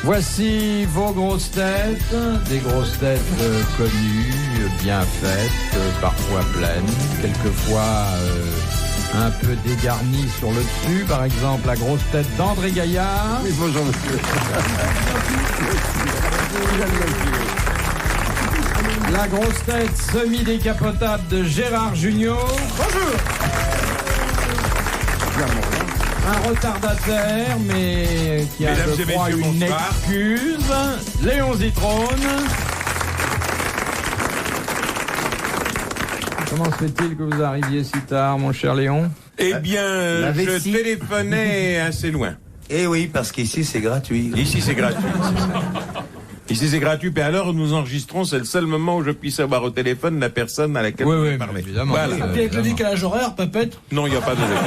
Voici vos grosses têtes, des grosses têtes connues, bien faites, parfois pleines, quelquefois un peu dégarnies sur le dessus. Par exemple, la grosse tête d'André Gaillard. Oui, bonjour monsieur. La grosse tête semi-décapotable de Gérard Jugnot. Bonjour. Un retardataire, mais qui a, je crois, une excuse. Léon Zitrone. Comment se fait-il que vous arriviez si tard, mon cher Léon? Eh bien, je téléphonais assez loin. Eh oui, parce qu'ici c'est gratuit. Ici, c'est gratuit. Ici, c'est gratuit. Et alors, nous enregistrons, c'est le seul moment où je puisse avoir au téléphone la personne à laquelle je vais parler. Évidemment. Voilà. Et puis avec le décalage horaire, Papette. Non, il n'y a pas de décalage.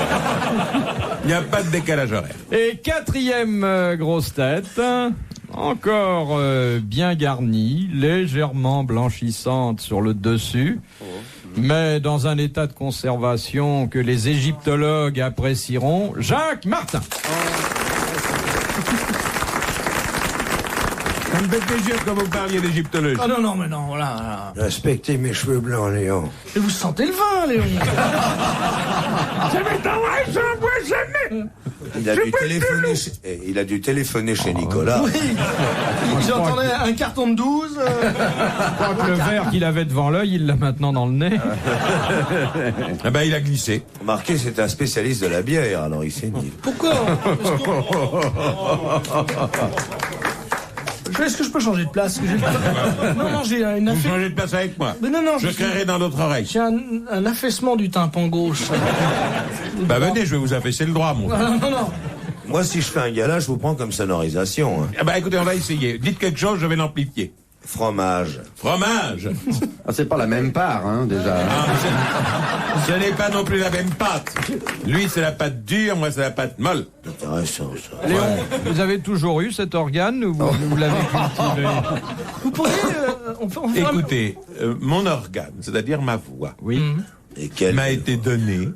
Il n'y a pas de décalage horaire. Et quatrième grosse tête, encore bien garnie, légèrement blanchissante sur le dessus, mais dans un état de conservation que les égyptologues apprécieront, Jacques Martin. Ça me fait plaisir que vous parliez d'égyptologie. Ah non, mais non, voilà. Respectez mes cheveux blancs, Léon. Et vous sentez le vin, Léon. Il a dû téléphoner chez Nicolas. Oui. J'entendais un carton de 12. Je crois que le verre qu'il avait devant l'œil, il l'a maintenant dans le nez. Ah ben, il a glissé. Remarquez, c'est un spécialiste de la bière, alors il s'est dit. Pourquoi? Est-ce que je peux changer de place? Non, j'ai une Vous changez de place avec moi. Mais non, Je créerai dans l'autre oreille. j'ai un affaissement du tympan gauche. Bah venez, je vais vous affaisser le droit, mon frère. Non. Moi, si je fais un gala, je vous prends comme sonorisation. Hein. Ah bah écoutez, on va essayer. Dites quelque chose, je vais l'amplifier. Fromage. Fromage. Ah, c'est pas la même part, hein, déjà. Ce n'est pas non plus la même pâte. Lui, c'est la pâte dure, moi, c'est la pâte molle. Intéressant, ça. Léon, vous avez toujours eu cet organe ou vous l'avez cultivé? Vous pourriez... on fait Écoutez, mon organe, c'est-à-dire ma voix, Oui. Et quel m'a été donné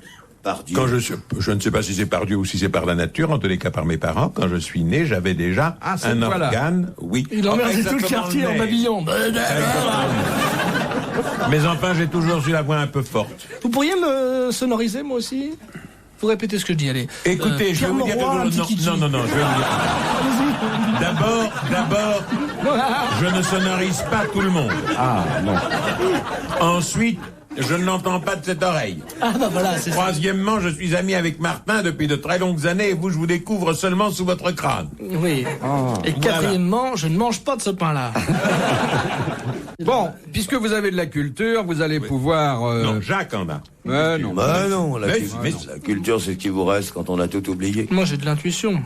par Dieu. quand je ne sais pas si c'est par Dieu ou si c'est par la nature, en tous les cas par mes parents. Quand je suis né, j'avais déjà cette un voix-là. organe, oui. Il emmerdait tout le Exactement quartier en nez. babillant. Mais enfin, j'ai toujours eu la voix un peu forte. Vous pourriez me sonoriser, moi aussi? Vous répétez ce que je dis, allez. Écoutez, je vais vous dire Pierre Mauroy, quelque chose. Non, je vais vous dire. D'abord, je ne sonorise pas tout le monde. Ah, non. Ensuite, je ne l'entends pas de cette oreille. Ah bah voilà, c'est ça. Troisièmement, je suis ami avec Martin depuis de très longues années et vous, je vous découvre seulement sous votre crâne. Oui. Et quatrièmement, je ne mange pas de ce pain-là. Bon, puisque vous avez de la culture, vous allez pouvoir... Non, Jacques en a. non. Bah non, la Mais- culture, c'est ce qui vous reste quand on a tout oublié. Moi, j'ai de l'intuition.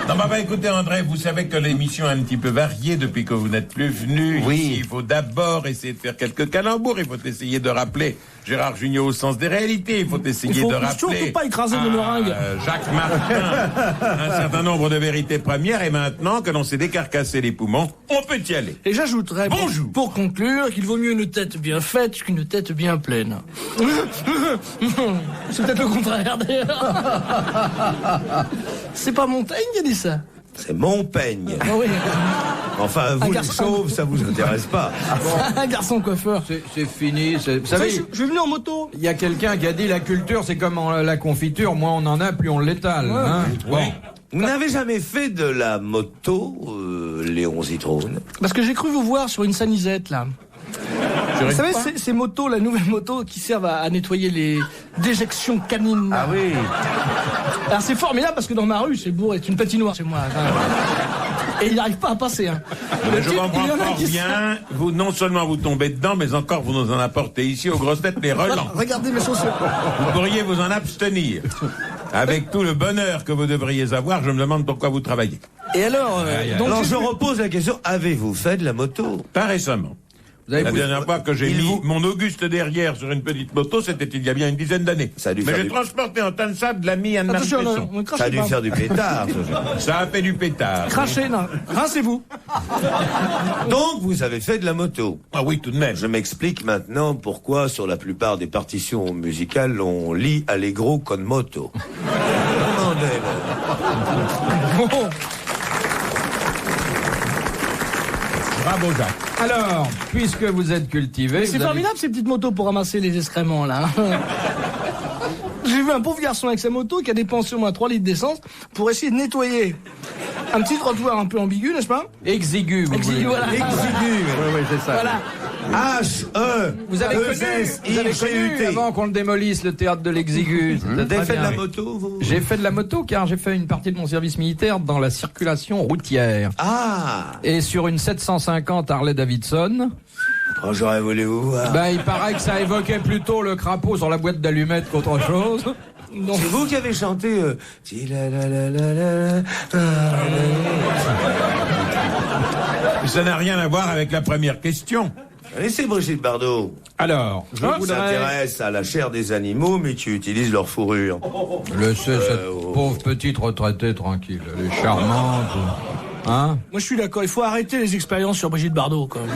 Non, bah, écoutez, André, vous savez que l'émission a un petit peu varié depuis que vous n'êtes plus venu. Oui. Ici, il faut d'abord essayer de faire quelques calembours. Il faut essayer de rappeler Gérard Jugnot au sens des réalités. Il faut essayer de rappeler... surtout pas écraser de meringues. Jacques Martin un certain nombre de vérités premières. Et maintenant que l'on s'est décarcassé les poumons, on peut y aller. Et j'ajouterais, Bonjour. pour conclure, qu'il vaut mieux une tête bien faite qu'une tête bien pleine. C'est peut-être le contraire, d'ailleurs. C'est pas Montaigne qui a dit ça? C'est mon peigne. Ah oui. Enfin, vous, les garçon- chauves, ça vous intéresse pas. Un garçon coiffeur. C'est fini. Vous Vous savez, savez, je vais venir en moto. il y a quelqu'un qui a dit la culture, c'est comme la confiture. Moins on en a, plus on l'étale. Hein. Bon. Vous n'avez jamais fait de la moto, Léon Zitrone? Parce que j'ai cru vous voir sur une sanisette, là. Vous savez, ces motos, la nouvelle moto qui servent à nettoyer les déjections canines. Ah oui. Alors c'est formidable parce que dans ma rue, c'est bourré, c'est une patinoire chez moi. Enfin, et il n'arrive pas à passer. Hein. Mais je Il y comprends en a fort qui bien. Vous, non seulement vous tombez dedans, mais encore vous nous en apportez ici aux grosses têtes les relents. Regardez mes chaussures. Vous pourriez vous en abstenir. Avec tout le bonheur que vous devriez avoir, je me demande pourquoi vous travaillez. Et alors, donc Alors je repose la question, avez-vous fait de la moto? Pas récemment. Vous avez La dernière fois que j'ai Il mis vous- mon Auguste derrière sur une petite moto, c'était il y a bien une dizaine d'années. Ça a dû Mais faire j'ai du- transporté en tas de sable de l'ami Anne-Marie attention, Pesson. ne Ça crachez a dû pas. faire du pétard, ce genre. Ça a fait du pétard. Crachez, non. Rincez-vous. Donc, vous avez fait de la moto. Ah oui, tout de même. Je m'explique maintenant pourquoi, sur la plupart des partitions musicales, on lit Allegro con moto. Demandez, là. Bon. Bravo, Jacques. Alors, puisque vous êtes cultivé... C'est formidable ces petites motos pour ramasser les excréments là. J'ai vu un pauvre garçon avec sa moto qui a dépensé au moins 3 litres d'essence pour essayer de nettoyer un petit trottoir un peu ambigu, n'est-ce pas? Exigu, vous voulez. Voilà. Exigu. Oui, c'est ça. Voilà. Vous avez connu avant qu'on le démolisse, le théâtre de l'Exigu. Vous avez fait de la moto, vous? J'ai fait de la moto car j'ai fait une partie de mon service militaire dans la circulation routière. Ah. Et sur une 750 Harley-Davidson... Oh, j'aurais voulu vous voir. Il paraît que ça évoquait plutôt le crapaud sur la boîte d'allumettes qu'autre chose. C'est vous qui avez chanté... Ça n'a rien à voir avec la première question. Laissez Brigitte Bardot. Alors, je Qui voudrais... s'intéresse à la chair des animaux, mais qui utilise leur fourrure. Laissez cette pauvre petite retraitée tranquille. Elle est charmante. Hein? Moi je suis d'accord, il faut arrêter les expériences sur Brigitte Bardot quand même.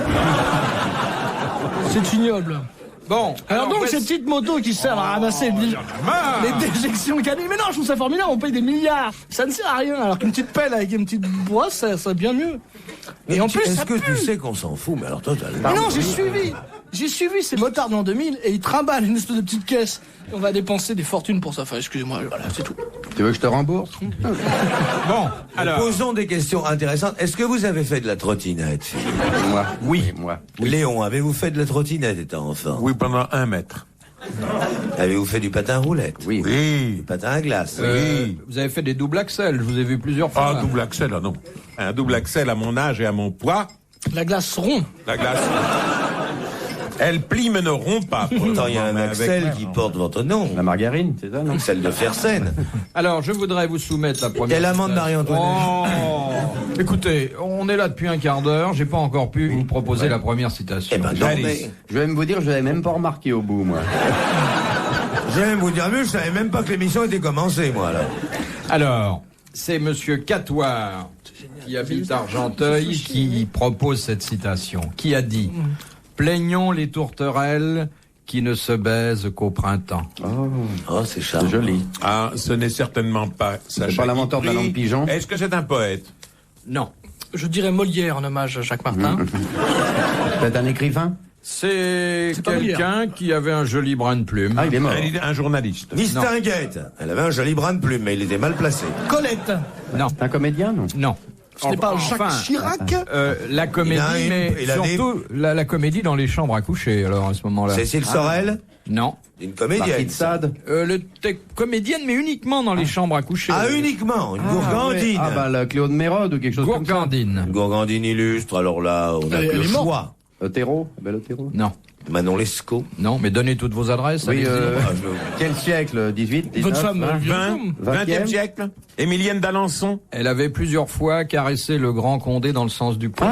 C'est ignoble. Bon. Alors donc ces petites motos qui servent à ramasser les déjections canines. Mais non, je trouve ça formidable, on paye des milliards. Ça ne sert à rien, alors qu'une petite pelle avec une petite brosse, ça serait bien mieux. Mais Et en plus, est-ce ça que pue. tu sais qu'on s'en fout? Mais alors totalement. Mais non, j'ai suivi ces motards de l'an 2000 et ils trimballent une espèce de petite caisse. Et on va dépenser des fortunes pour ça. Enfin, excusez-moi, voilà, c'est tout. Tu veux que je te rembourse? Bon, alors... Posons des questions intéressantes. Est-ce que vous avez fait de la trottinette? Moi. Oui. Moi. Léon, avez-vous fait de la trottinette étant enfant? Oui, pendant 1 mètre. Avez-vous fait du patin roulette? Oui. Du Oui. patin à glace? Vous avez fait des doubles axels, je vous ai vu plusieurs fois. Ah, double axel, ah non. Un double axel à mon âge et à mon poids, La glace rond. la glace... Elle plie mais ne rompt pas. Pourtant, il y a un Mais avec- axel qui porte votre nom. La margarine, c'est ça, non? Celle de Fersen. Alors, je voudrais vous soumettre la première... Et l'amende Marie-Antoinette. Oh. Écoutez, on est là depuis un quart d'heure, j'ai pas encore pu vous proposer la première citation. Eh ben non, Allez. mais... Je vais même vous dire, je l'avais même pas remarqué au bout, moi. Je vais même vous dire mieux, je savais même pas que l'émission était commencée, moi, là. Alors, c'est Monsieur Catoire, qui habite Argenteuil, qui propose cette citation, qui a dit « Plaignons les tourterelles qui ne se baisent qu'au printemps. » Oh, c'est C'est charmant. joli. Ah, ce n'est certainement pas Sacha C'est pas l'inventeur de la Guitry. langue pigeon? Est-ce que c'est un poète? Non. Je dirais Molière en hommage à Jacques Martin. Peut-être un écrivain? C'est pas quelqu'un qui avait un joli brin de plume. Ah, il est mort. Elle est un journaliste. Mistinguette. Elle avait un joli brin de plume, mais il était mal placé. Colette. Non, Un comédien, non? non. Ce n'est pas Jacques Enfin, Chirac. la comédie, mais il a des- surtout la comédie dans les chambres à coucher, alors, à ce moment-là. Cécile Sorel, Non. une Marquis comédienne. de Sade? Comédienne, mais uniquement dans les chambres à coucher. Ah, uniquement, une gourgandine. Ah, bah, la Claude Mérode ou quelque chose comme ça. Gourgandine. Une gourgandine illustre, alors là, on a Elle le est morte. choix. Otero? Belle Otero? Non. Manon Lescaut. Non, mais donnez toutes vos adresses. Oui, allez-y. quel siècle? 18, 19? Votre femme, 20e siècle. Émilienne d'Alençon. Elle avait plusieurs fois caressé le grand Condé dans le sens du poil.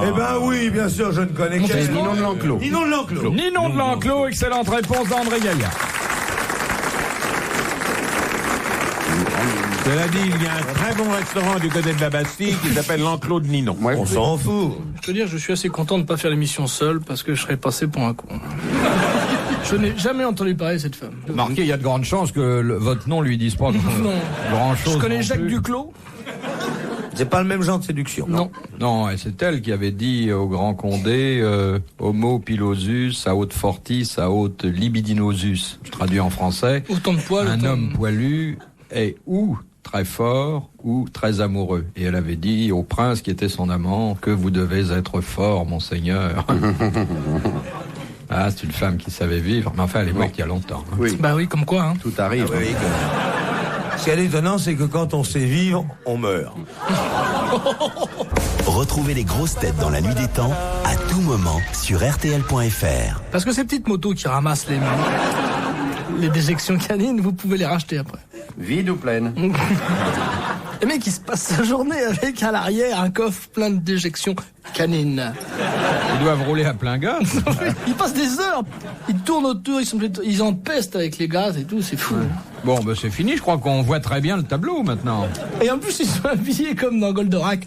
Eh ben oui, bien sûr, je ne connais C'est qu'elle. Ninon de l'Enclos. Ninon de l'Enclos. Ninon de l'Enclos, excellente réponse d'André Gaillard. Cela dit, il y a un très bon restaurant du côté de la Bastille qui s'appelle l'Enclos de Ninon. Moi, On s'en fout. Je peux dire, je suis assez content de ne pas faire l'émission seul parce que je serais passé pour un con. Je n'ai jamais entendu parler de cette femme. Marquez, il y a de grandes chances que votre nom lui dise pas grand-chose. Je connais non Jacques plus. Duclos. C'est pas le même genre de séduction. Non. Non, et c'est elle qui avait dit au grand Condé Homo pilosus, à haute fortis, à haute libidinosus. Je traduis en français. Autant de poils. Un autant- homme poilu est ou très fort ou très amoureux. Et elle avait dit au prince qui était son amant que vous devez être fort, monseigneur. Ah, c'est une femme qui savait vivre, mais enfin, elle est morte il y a longtemps. hein. Oui, Bah oui, comme quoi. Hein. tout arrive. Ah oui, ce qui est étonnant, c'est que quand on sait vivre, on meurt. Retrouvez les grosses têtes dans la nuit des temps à tout moment sur RTL.fr. Parce que ces petites motos qui ramassent les déjections canines, vous pouvez les racheter après. Vide ou pleine? Les mecs, ils se passent sa journée avec à l'arrière un coffre plein de déjections canines. Ils doivent rouler à plein gaz. Ils passent des heures, ils tournent autour, ils empestent avec les gaz et tout, c'est fou. Bon, ben c'est fini, je crois qu'on voit très bien le tableau maintenant. Et en plus, ils sont habillés comme dans Goldorak.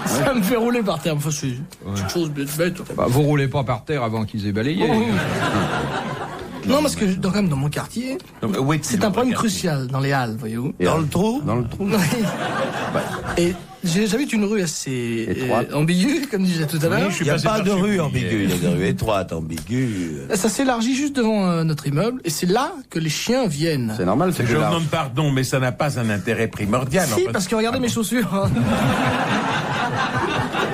Ça me fait rouler par terre. Enfin, c'est une chose bête. Bah, vous roulez pas par terre avant qu'ils aient balayé. Oh. Non, parce que quand même dans mon quartier, c'est un problème crucial dans les halles, voyez-vous. Dans le trou? Dans le trou. Et j'habite une rue assez ambiguë, comme disait tout à l'heure. Il n'y a pas de rue ambiguë, il y a des rues étroites, ambiguës. Ça s'élargit juste devant notre immeuble, et c'est là que les chiens viennent. C'est normal, c'est Je vous large. demande pardon, mais ça n'a pas un intérêt primordial. Si, parce que regardez mes chaussures.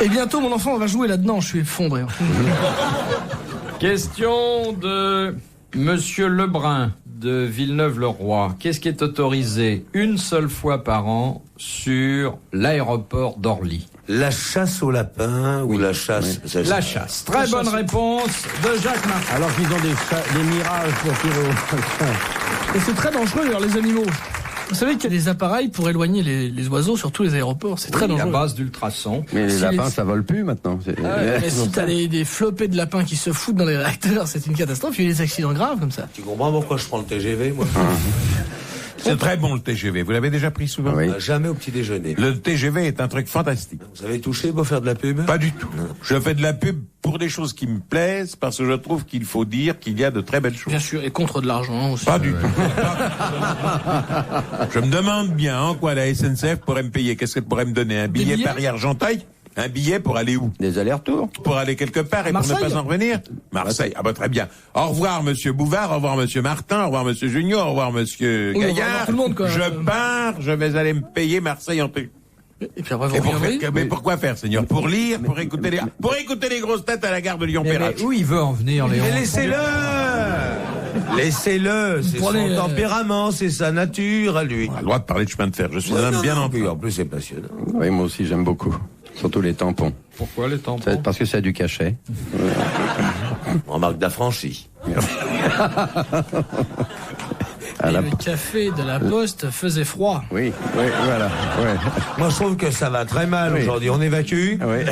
Et bientôt, mon enfant va jouer là-dedans, je suis effondré. Question de Monsieur Lebrun de Villeneuve-le-Roi. Qu'est-ce qui est autorisé une seule fois par an sur l'aéroport d'Orly? La chasse au lapin ou la chasse... La chasse. Très bonne réponse de Jacques Martin. Alors qu'ils ont des mirages pour tirer au... Et c'est très dangereux, alors, les animaux. Vous savez qu'il y a des appareils pour éloigner les oiseaux sur tous les aéroports. C'est très À dangereux. base d'ultrasons. Mais les Si lapins, les- ça vole plus maintenant. Mais si t'as des flopées de lapins qui se foutent dans les réacteurs, c'est une catastrophe. Il y a des accidents graves comme ça. Tu comprends pourquoi je prends le TGV, moi? C'est très bon le TGV. Vous l'avez déjà pris souvent? Oui. Jamais au petit déjeuner. Le TGV est un truc fantastique. Vous avez touché pour faire de la pub? Pas du tout. Je fais de la pub pour des choses qui me plaisent, parce que je trouve qu'il faut dire qu'il y a de très belles choses. Bien sûr, et contre de l'argent aussi. Pas du tout. Je me demande bien en quoi la SNCF pourrait me payer. Qu'est-ce qu'elle pourrait me donner? Un billet billets Paris-Argenteuil? Un billet pour aller où? Des allers-retours. Pour aller quelque part et pour ne Marseille. pas en revenir? Marseille. Ah bah très bien. Au revoir Monsieur Bouvard, au revoir Monsieur Martin, au revoir Monsieur Junior, au revoir Monsieur Oui, on va Gaillard. voir tout le monde, quoi. Je pars, je vais aller me payer Marseille en T. Et puis après, vous Et pour reviendrez. faire, mais pourquoi faire, Seigneur? Pour lire, pour écouter les grosses têtes à la gare de Lyon-Perrache. Où il veut en venir, Léon? Mais laissez-le! Laissez-le, c'est Prenez, son tempérament, c'est sa nature à lui. On a le droit de parler de chemin de fer. Je suis un Ouais, homme non, bien non, en puis en plus, c'est passionnant. Oui, moi aussi, j'aime beaucoup. Surtout les tampons. Pourquoi les tampons? Parce que c'est du cachet. Remarque d'affranchi. À la... Et le café de la Poste faisait froid. Oui, voilà. Ouais. Moi, je trouve que ça va très mal Oui. aujourd'hui. On évacue? Oui.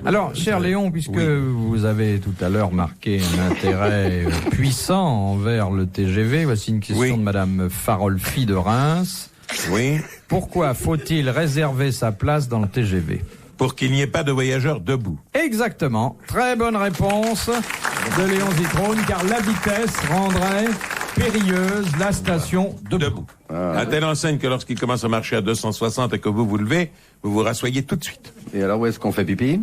Alors, cher Léon, puisque vous avez tout à l'heure marqué un intérêt puissant envers le TGV, voici une question Oui. de Madame Farolfi de Reims. Oui. Pourquoi faut-il réserver sa place dans le TGV? Pour qu'il n'y ait pas de voyageurs debout. Exactement. Très bonne réponse de Léon Zitrone, car la vitesse rendrait périlleuse la station debout. À telle enseigne que lorsqu'il commence à marcher à 260 et que vous vous levez, vous vous rassoyez tout de suite. Et alors, où est-ce qu'on fait pipi?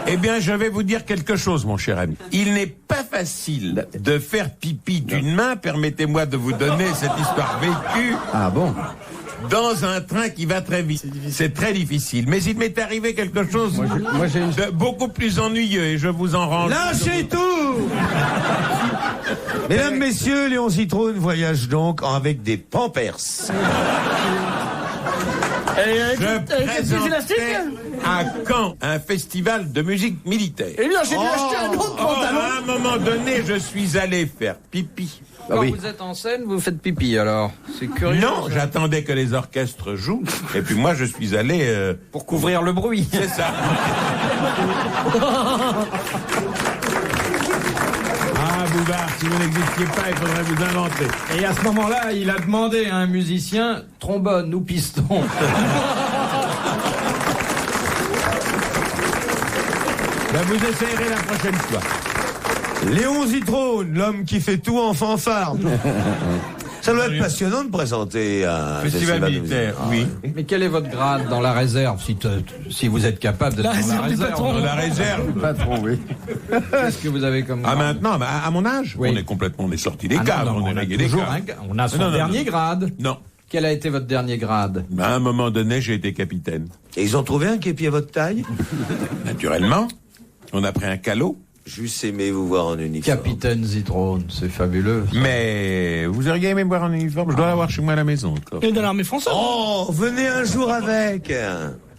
Eh bien, je vais vous dire quelque chose, mon cher ami. Il n'est pas facile de faire pipi d'une main, permettez-moi de vous donner cette histoire vécue, Ah bon? dans un train qui va très vite. C'est très difficile. Mais il m'est arrivé quelque chose Moi, j'ai une... de beaucoup plus ennuyeux et je vous en rends... Lâchez tout! Mesdames, messieurs, Léon Zitrone voyage donc avec des Pampers. Je élastiques présentais à Caen un festival de musique militaire. Eh bien, j'ai dû acheter un autre pantalon. À un moment donné, je suis allé faire pipi. Quand oui. vous êtes en scène, vous faites pipi alors. C'est curieux. Non, j'attendais que les orchestres jouent. Et puis moi, je suis allé... Pour couvrir le bruit. C'est ça. Ah, Bouvard, si vous n'existiez pas, il faudrait vous inventer. Et à ce moment-là, il a demandé à un musicien trombone ou piston. Ben, vous essayerez la prochaine fois. Léon Zitrone, l'homme qui fait tout en fanfare. Ça doit être passionnant de présenter un Festival de militaire, musique. oui. Mais quel est votre grade dans la réserve, si vous êtes capable d'être La dans la réserve du réserve? patron. Dans la réserve. Patron, oui. Qu'est-ce que vous avez comme Ah, grade? maintenant, bah, à mon âge, Oui. on est sorti des Ah non, cadres, non, on est on a réglé des toujours cadres. on a son Non, non, dernier non. grade. Non. Quel a été votre dernier grade? Bah, à un moment donné, j'ai été capitaine. Et ils ont trouvé un képi à votre taille? Naturellement, on a pris un calot. Juste aimé vous voir en uniforme. Capitaine Zitrone, c'est fabuleux. Mais vous auriez aimé me voir en uniforme? Je dois l'avoir chez moi à la maison encore. Et dans l'armée française. Oh, venez un jour avec.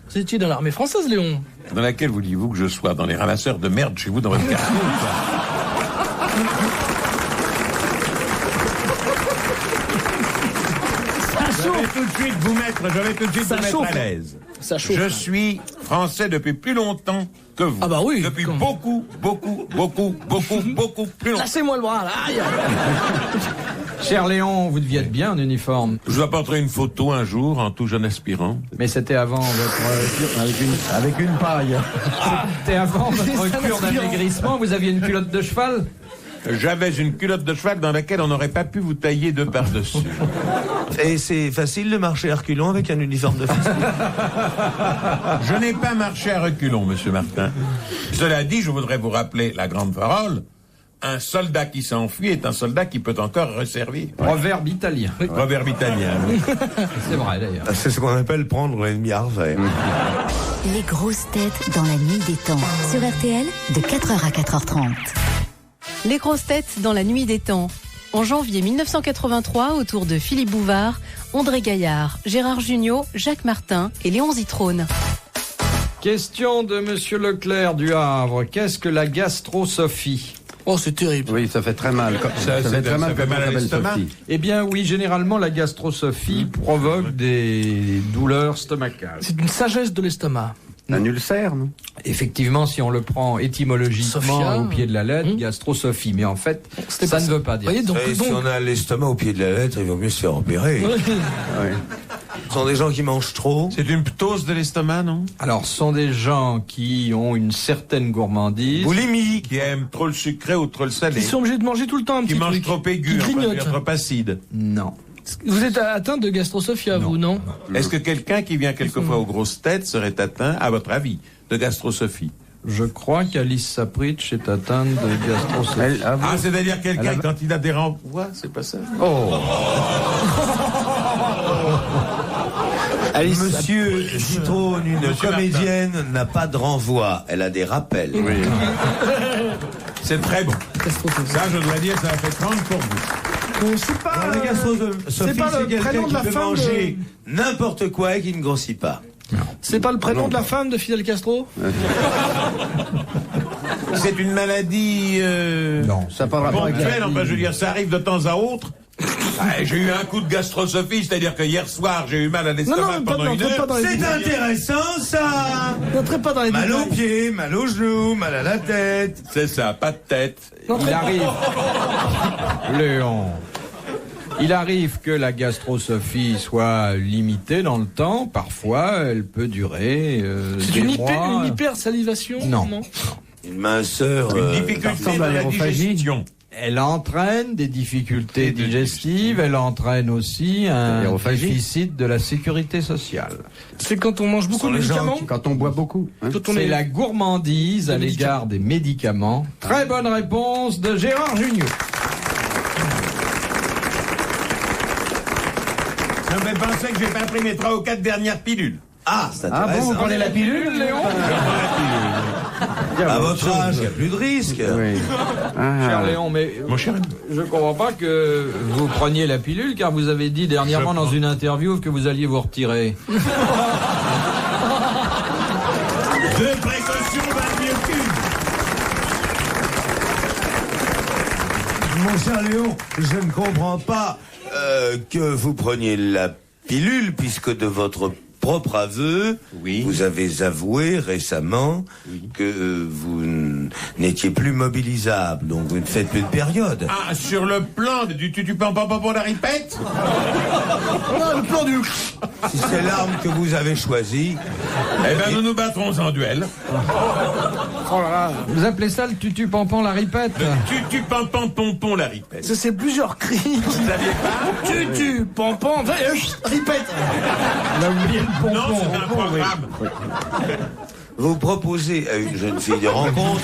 Vous étiez dans l'armée française, Léon. Dans laquelle vouliez-vous que je sois? Dans les ramasseurs de merde chez vous dans votre quartier ou pas? Je vais tout de suite vous mettre chauffe. à l'aise. Ça chauffe. Je suis français depuis plus longtemps que vous. Ah bah oui. Depuis Comme- beaucoup plus longtemps. Lâchez-moi le bras, là. Aïe. Cher Léon, vous deviez être bien en uniforme. Je vous apporterai une photo un jour en tout jeune aspirant. Mais c'était avant votre, Avec une paille. c'était avant votre C'est un cure aspirant. d'amaigrissement. Vous aviez une culotte de cheval? J'avais une culotte de cheval dans laquelle on n'aurait pas pu vous tailler deux par-dessus. Et c'est facile de marcher à reculons avec un uniforme de fils. Je n'ai pas marché à reculons, monsieur Martin. Cela dit, je voudrais vous rappeler la grande parole. Un soldat qui s'enfuit est un soldat qui peut encore resservir. Proverbe italien. Proverbe italien. Oui. C'est vrai d'ailleurs. C'est ce qu'on appelle prendre l'ennemi à revers. Les grosses têtes dans la nuit des temps. Sur RTL, de 4h à 4h30. Les grosses têtes dans la nuit des temps. En janvier 1983, autour de Philippe Bouvard, André Gaillard, Gérard Jugnot, Jacques Martin et Léon Zitrone. Question de Monsieur Leclerc du Havre. Qu'est-ce que la gastrosophie? Oh, c'est terrible. Oui, ça fait très mal. Ça fait très mal quand on à s'appelle l'estomac. Sophie. Eh bien oui, généralement la gastrosophie provoque des douleurs stomacales. C'est une sagesse de l'estomac. Un ulcère, non? Effectivement, si on le prend étymologiquement Sophia. au pied de la lettre, gastrosophie. Mais en fait, C'était ça pas ne ça. veut pas dire. Vous voyez, donc, Et si donc- on a l'estomac au pied de la lettre, il vaut mieux se faire opérer. Oui. Ce sont des gens qui mangent trop. C'est une ptose de l'estomac, non? Alors, ce sont des gens qui ont une certaine gourmandise. Boulimie. Qui aiment trop le sucré ou trop le salé. Ils sont obligés de manger tout le temps un Qui petit mangent truc. trop aigu, Qui enfin, grignotent. trop acide. Non. Vous êtes atteint de gastrosophia, vous, non? Est-ce que quelqu'un qui vient quelquefois aux grosses têtes serait atteint, à votre avis, de gastrosophie? Je crois qu'Alice Sapritch est atteinte de gastrosophie. Elle, ah, vous- Ah, c'est-à-dire quelqu'un, Elle a- quand il a des renvois, c'est pas ça? Monsieur Zitrone, une Monsieur comédienne, n'a pas de renvoi. Elle a des rappels. C'est très bon. Ça, je dois dire, ça a fait 30 pour vous. C'est pas, Alors, la gastrosophie, c'est pas le quelqu'un prénom de qui la peut femme manger n'importe quoi et qui ne grossit pas. c'est pas le prénom de la femme de Fidel Castro? C'est une maladie Non. Ça n'a pas de rapport avec ponctuelle, la... enfin, je veux dire, ça arrive de temps à autre. Ah, j'ai eu un coup de gastrosophie, c'est-à-dire que hier soir, j'ai eu mal à l'estomac pas pendant une heure. dans les C'est intéressant, ça! n'entrez pas dans les Mal aux détails. pieds, mal aux genoux, mal à la tête. C'est ça, pas de tête. Il arrive. Léon. Il arrive que la gastrosophie soit limitée dans le temps. Parfois, elle peut durer C'est des une mois. hypersalivation? Non. Une minceur. Une difficulté ressemble dans à la l'aérophagie. digestion. Elle entraîne des difficultés digestives. Elle entraîne aussi un L'aérophagie. déficit de la sécurité sociale. C'est quand on mange beaucoup de les gens médicaments? Quand on boit beaucoup. Hein. Quand on C'est est la gourmandise à l'égard des médicaments. Très bonne réponse de Gérard Jugnot. Ça me fait penser que j'ai pas pris mes 3 ou 4 dernières pilules. Ah, c'est Ah bon, intéressant. vous prenez la pilule, Léon? À votre âge, il n'y a plus de risque. Oui. Ah. Cher Léon, mais Mon cher ami. je comprends pas que vous preniez la pilule, car vous avez dit dernièrement dans une interview que vous alliez vous retirer. Deux précautions valent mieux qu'une. Mon cher Léon, je ne comprends pas que vous preniez la pilule, puisque de votre propre aveu, Oui. vous avez avoué récemment que vous n'étiez plus mobilisable, donc vous ne faites plus de période. Ah, sur le plan du tutu-pam-pam-pam, la répète? le plan du... Si c'est l'arme que vous avez choisie, Eh ben, nous nous battrons en duel. Vous appelez ça le tutu-pampan la ripette? Tutu-pam-pam-pom-pom, la répète. Ça, c'est plusieurs cris. Vous saviez pas? Tu, pampan, répète. On a oublié le Non, pompon. c'est un programme. vous proposez à une jeune fille de rencontre,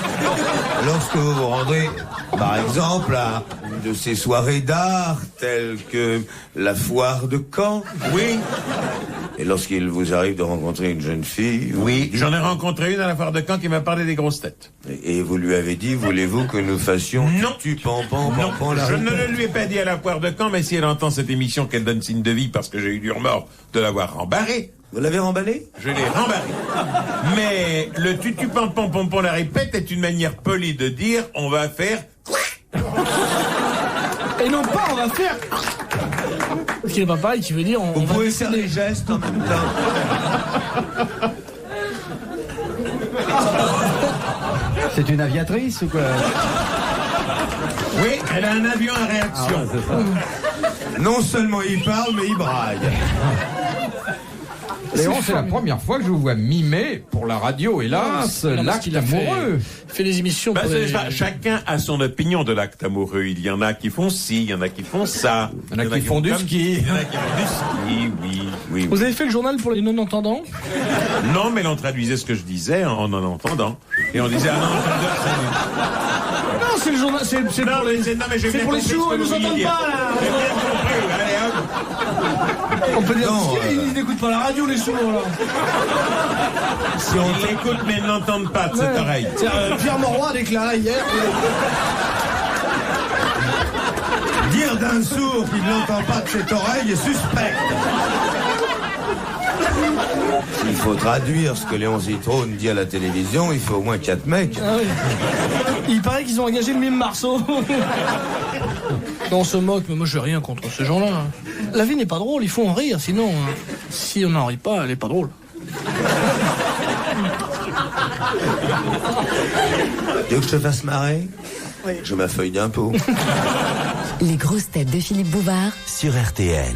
lorsque vous vous rendez, par exemple, à une de ces soirées d'art, telles que la foire de Caen, Oui, et lorsqu'il vous arrive de rencontrer une jeune fille, oui, j'en ai rencontré une à la foire de Caen qui m'a parlé des grosses têtes. et vous lui avez dit, voulez-vous que nous fassions Non. tu pampan, Non, pampan, la je ne répète. le lui ai pas dit à la foire de Caen, mais si elle entend cette émission, qu'elle donne signe de vie parce que j'ai eu du remords de l'avoir rembarré, Vous l'avez remballé? je l'ai rembarré. Mais le tutu-pam-pam-pom-pom, la répète est une manière polie de dire on va faire... Et non pas, on va faire... Ce qui n'est pas pareil, qui veut dire on Vous va pouvez faire les gestes en même temps. C'est une aviatrice ou quoi? Oui, elle a un avion à réaction. Non seulement il parle, mais il braille. Léon, c'est la première fois que je vous vois mimer pour la radio, hélas, l'acte amoureux. Il fait des émissions pour les... Chacun a son opinion de l'acte amoureux. Il y en a qui font ci, il y en a qui font ça. Il y en a qui font du ski. Il y en a qui font du ski, oui. Vous avez fait le journal pour les non-entendants? Non, mais l'on traduisait ce que je disais en entendant. Et on disait, ah non, Non, c'est le journal, c'est pour les sourds, ils nous entendent pas, là. On peut dire, ils n'écoutent pas la radio, les sourds, là. Si on l'écoute, mais ils n'entendent pas de cette oreille. Pierre Mauroy a déclaré hier. Dire d'un sourd qu'il n'entend pas de cette oreille est suspect. S'il faut traduire ce que Léon Zitrone dit à la télévision, il faut au moins 4 mecs. Ah oui. Il paraît qu'ils ont engagé le mime Marceau. On se moque, mais moi je n'ai rien contre ces gens-là. La vie n'est pas drôle, il faut en rire, sinon, si on n'en rit pas, elle n'est pas drôle. Tu veux que je te fasse marrer? Oui. Je m'affeuille d'impôt. Les grosses têtes de Philippe Bouvard sur RTL.